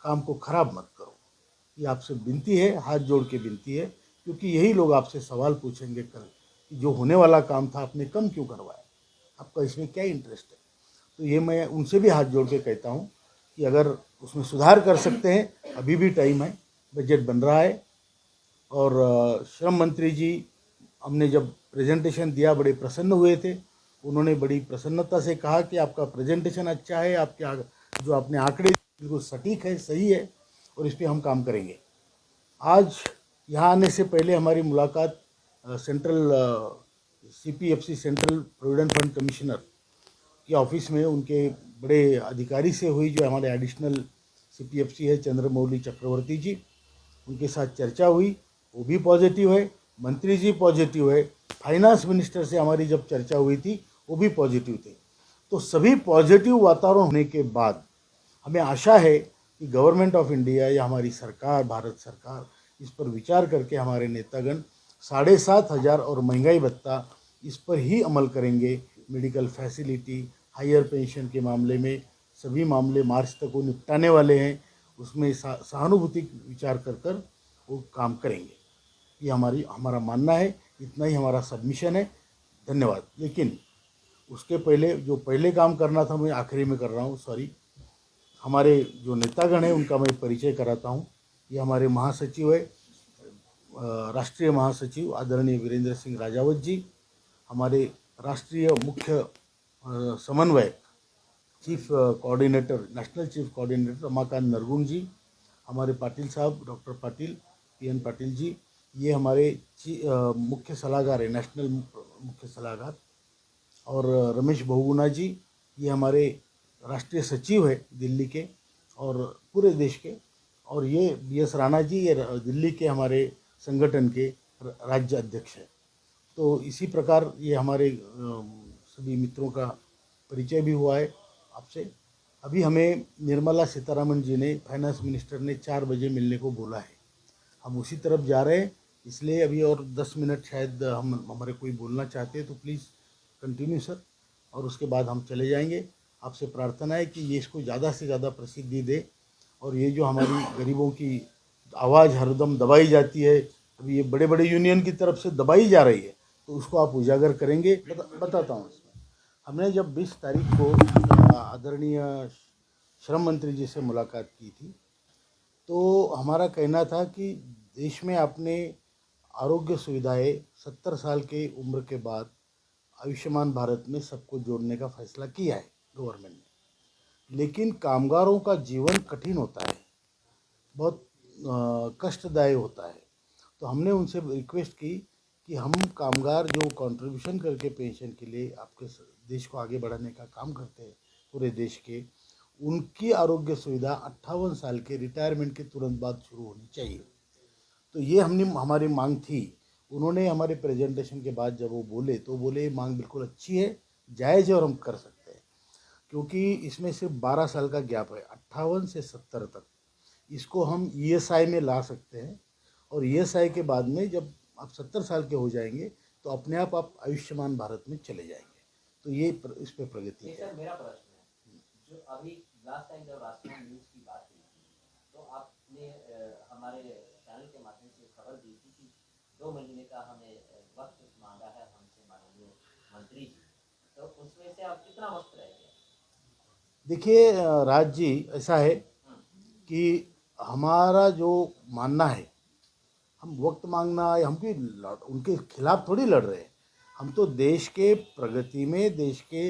काम को खराब मत करो। ये आपसे विनती है, हाथ जोड़ के विनती है, क्योंकि यही लोग आपसे सवाल पूछेंगे कल कि जो होने वाला काम था आपने कम क्यों करवाया, आपका इसमें क्या इंटरेस्ट है। तो ये मैं उनसे भी हाथ जोड़ के कहता हूँ कि अगर उसमें सुधार कर सकते हैं, अभी भी टाइम है, बजट बन रहा है। और श्रम मंत्री जी, हमने जब प्रेजेंटेशन दिया बड़े प्रसन्न हुए थे। उन्होंने बड़ी प्रसन्नता से कहा कि आपका प्रेजेंटेशन अच्छा है, आपके जो आपने आंकड़े बिल्कुल सटीक है, सही है, और इस पर हम काम करेंगे। आज यहाँ आने से पहले हमारी मुलाकात central CPFC central provident fund commissioner के ऑफिस में उनके बड़े अधिकारी से हुई, जो हमारे एडिशनल CPFC है चंद्रमौली चक्रवर्ती जी। उनके साथ चर्चा हुई, वो भी पॉजिटिव है, मंत्री जी पॉजिटिव है, फाइनेंस मिनिस्टर से हमारी जब चर्चा हुई थी वो भी पॉजिटिव थे। तो सभी पॉजिटिव वातावरण होने के बाद हमें आशा है कि गवर्नमेंट ऑफ इंडिया या हमारी सरकार, भारत सरकार, इस पर विचार करके हमारे नेतागण 7,500 और महंगाई भत्ता, इस पर ही अमल करेंगे। मेडिकल फैसिलिटी, हायर पेंशन के मामले में सभी मामले मार्च तक वो निपटाने वाले हैं, उसमें सहानुभूति विचार कर वो काम करेंगे। ये हमारा मानना है। इतना ही हमारा सबमिशन है। धन्यवाद। लेकिन उसके पहले जो पहले काम करना था मैं आखिरी में कर रहा हूँ, सॉरी। हमारे जो नेतागण हैं उनका मैं परिचय कराता हूँ। ये हमारे महासचिव है, राष्ट्रीय महासचिव आदरणीय वीरेंद्र सिंह राजावत जी, हमारे राष्ट्रीय मुख्य समन्वयक chief coordinator, national chief coordinator Ramakant Nargun ji, हमारे पाटिल साहब, डॉक्टर पाटिल, PN पाटिल जी, ये हमारे मुख्य सलाहकार है, नेशनल मुख्य सलाहकार, और रमेश बहुगुणा जी, ये हमारे राष्ट्रीय सचिव है दिल्ली के और पूरे देश के, और ये BS राणा जी, ये दिल्ली के हमारे संगठन के राज्य अध्यक्ष है। तो इसी प्रकार ये हमारे सभी मित्रों का परिचय भी हुआ है आपसे। अभी हमें निर्मला सीतारमण जी ने, फाइनेंस मिनिस्टर ने 4 बजे मिलने को बोला है। हम उसी तरफ जा रहे हैं, इसलिए अभी और 10 मिनट शायद हमारे कोई बोलना चाहते हैं तो प्लीज़ कंटिन्यू सर, और उसके बाद हम चले जाएंगे। आपसे प्रार्थना है कि ये इसको ज़्यादा से ज़्यादा प्रसिद्धि दे, और ये जो हमारी गरीबों की आवाज़ हरदम दबाई जाती है, अभी ये बड़े बड़े यूनियन की तरफ से दबाई जा रही है, तो उसको आप उजागर करेंगे। बताता हूँ इसमें। हमने जब 20 तारीख को आदरणीय श्रम मंत्री जी से मुलाकात की थी, तो हमारा कहना था कि देश में आपने आरोग्य सुविधाएं 70 साल के उम्र के बाद आयुष्मान भारत में सबको जोड़ने का फैसला किया है गवर्नमेंट ने। लेकिन कामगारों का जीवन कठिन होता है, बहुत कष्टदायक होता है। तो हमने उनसे रिक्वेस्ट की कि हम कामगार जो कंट्रीब्यूशन करके पेंशन के लिए आपके देश को आगे बढ़ाने का काम करते हैं पूरे देश के, उनकी आरोग्य सुविधा 58 साल के रिटायरमेंट के तुरंत बाद शुरू होनी चाहिए। तो ये हमारी मांग थी। उन्होंने हमारे प्रेजेंटेशन के बाद जब वो बोले तो बोले मांग बिल्कुल अच्छी है, जायज़ है और हम कर सकते हैं, क्योंकि इसमें सिर्फ 12 साल का गैप है, 58 से 70 तक। इसको हम ESI में ला सकते हैं, और ESI के बाद में जब आप 70 साल के हो जाएंगे तो अपने आप आयुष्मान भारत में चले जाएंगे। तो ये इस पर प्रगति है। सर मेरा प्रश्न है, जो अभी लास्ट टाइम जब राजस्थान न्यूज़ की बात हुई थी, तो आपने हमारे चैनल के माध्यम से खबर दी थी कि 2 महीने का हमें वक्त मांगा है हमसे माननीय मंत्री जी, तो उसमें से आप कितना वक्त रह गए? देखिए राज जी, ऐसा है कि हमारा जो मानना है, हम वक्त मांगना या हम उनके खिलाफ थोड़ी लड़ रहे हैं। हम तो देश के प्रगति में, देश के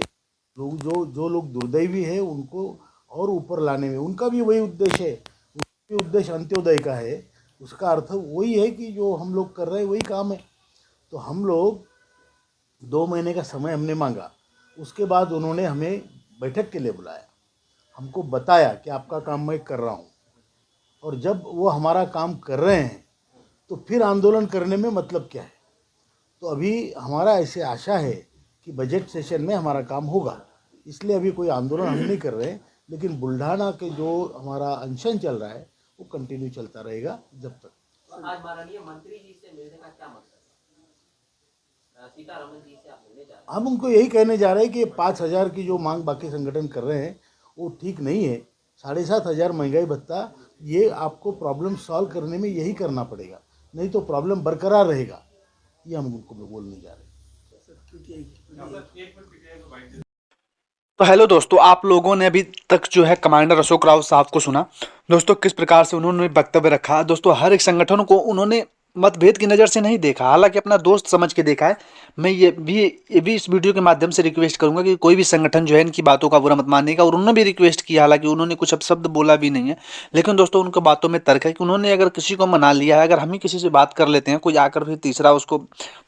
लोग जो लोग दुर्दैवी है उनको और ऊपर लाने में, उनका भी वही उद्देश्य है। उनका उद्देश्य अंत्योदय का है, उसका अर्थ वही है कि जो हम लोग कर रहे हैं वही काम है। तो हम लोग 2 महीने का समय हमने मांगा, उसके बाद उन्होंने हमें बैठक के लिए बुलाया, हमको बताया कि आपका काम मैं कर रहा हूँ, और जब वो हमारा काम कर रहे हैं तो फिर आंदोलन करने में मतलब क्या है। तो अभी हमारा ऐसे आशा है कि बजट सेशन में हमारा काम होगा, इसलिए अभी कोई आंदोलन हम नहीं कर रहे हैं। लेकिन बुल्ढाना के जो हमारा अनशन चल रहा है वो कंटिन्यू चलता रहेगा जब तक। तो आज माननीय मंत्री जी से मिलने का क्या मतलब है? सीतारमण जी से आप मिलने जा रहे हैं? हम उनको यही कहने जा रहे हैं कि 5,000 की जो मांग बाकी संगठन कर रहे हैं वो ठीक नहीं है। 7,500 महंगाई भत्ता, ये आपको प्रॉब्लम सॉल्व करने में यही करना पड़ेगा, नहीं तो प्रॉब्लम बरकरार रहेगा। ये हम उनको बोलने जा रहे हैं। तो हेलो दोस्तों, आप लोगों ने अभी तक जो है कमांडर अशोक रावत साहब को सुना। दोस्तों किस प्रकार से उन्होंने वक्तव्य रखा। दोस्तों हर एक संगठन को उन्होंने मतभेद की नज़र से नहीं देखा, हालांकि अपना दोस्त समझ के देखा है। मैं ये भी इस वीडियो के माध्यम से रिक्वेस्ट करूंगा कि कोई भी संगठन जो है इनकी बातों का बुरा मत मानेगा। और उन्होंने भी रिक्वेस्ट किया, हालांकि उन्होंने कुछ शब्द बोला भी नहीं है, लेकिन दोस्तों उनकी बातों में तर्क है कि उन्होंने अगर किसी को मना लिया है, अगर हम ही किसी से बात कर लेते हैं, कोई आकर फिर तीसरा उसको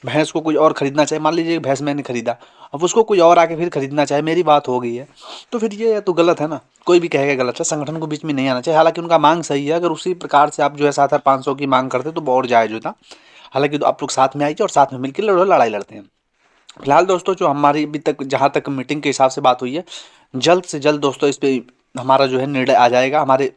भैंस को कोई और खरीदना चाहे, मान लीजिए भैंस मैंने खरीदा, अब उसको कोई और आके फिर खरीदना चाहे, मेरी बात हो गई है, तो फिर ये तो गलत है ना। कोई भी कहेगा गलत है, संगठन को बीच में नहीं आना चाहिए। हालांकि उनका मांग सही है, अगर उसी प्रकार से आप जो है 7,500 की मांग करते तो और जायज होता। हालांकि तो आप लोग साथ में आइए और साथ में मिलकर लड़ाई लड़ते हैं। फिलहाल दोस्तों जो हमारी अभी तक जहाँ तक मीटिंग के हिसाब से बात हुई है, जल्द से जल्द दोस्तों इस पे हमारा जो है निर्णय आ जाएगा, हमारे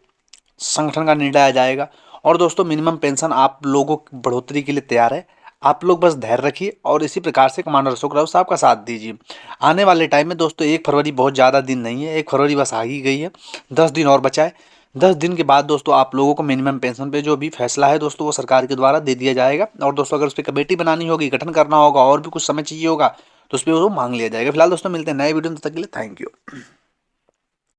संगठन का निर्णय आ जाएगा। और दोस्तों मिनिमम पेंशन आप लोगों की बढ़ोतरी के लिए तैयार है। आप लोग बस धैर्य रखिए और इसी प्रकार से कमांडर अशोक रावत साहब का साथ दीजिए। आने वाले टाइम में दोस्तों 1 फरवरी बहुत ज़्यादा दिन नहीं है, 1 फरवरी बस आ ही गई है, 10 दिन और बचा है। 10 दिन के बाद दोस्तों आप लोगों को मिनिमम पेंशन पे जो भी फैसला है दोस्तों वो सरकार के द्वारा दे दिया जाएगा। और दोस्तों अगर उस पर कमेटी बनानी होगी, गठन करना होगा और भी कुछ समय चाहिए होगा तो उस पर वो मांग लिया जाएगा। फिलहाल दोस्तों मिलते हैं नए वीडियो में, तब तक के लिए थैंक यू।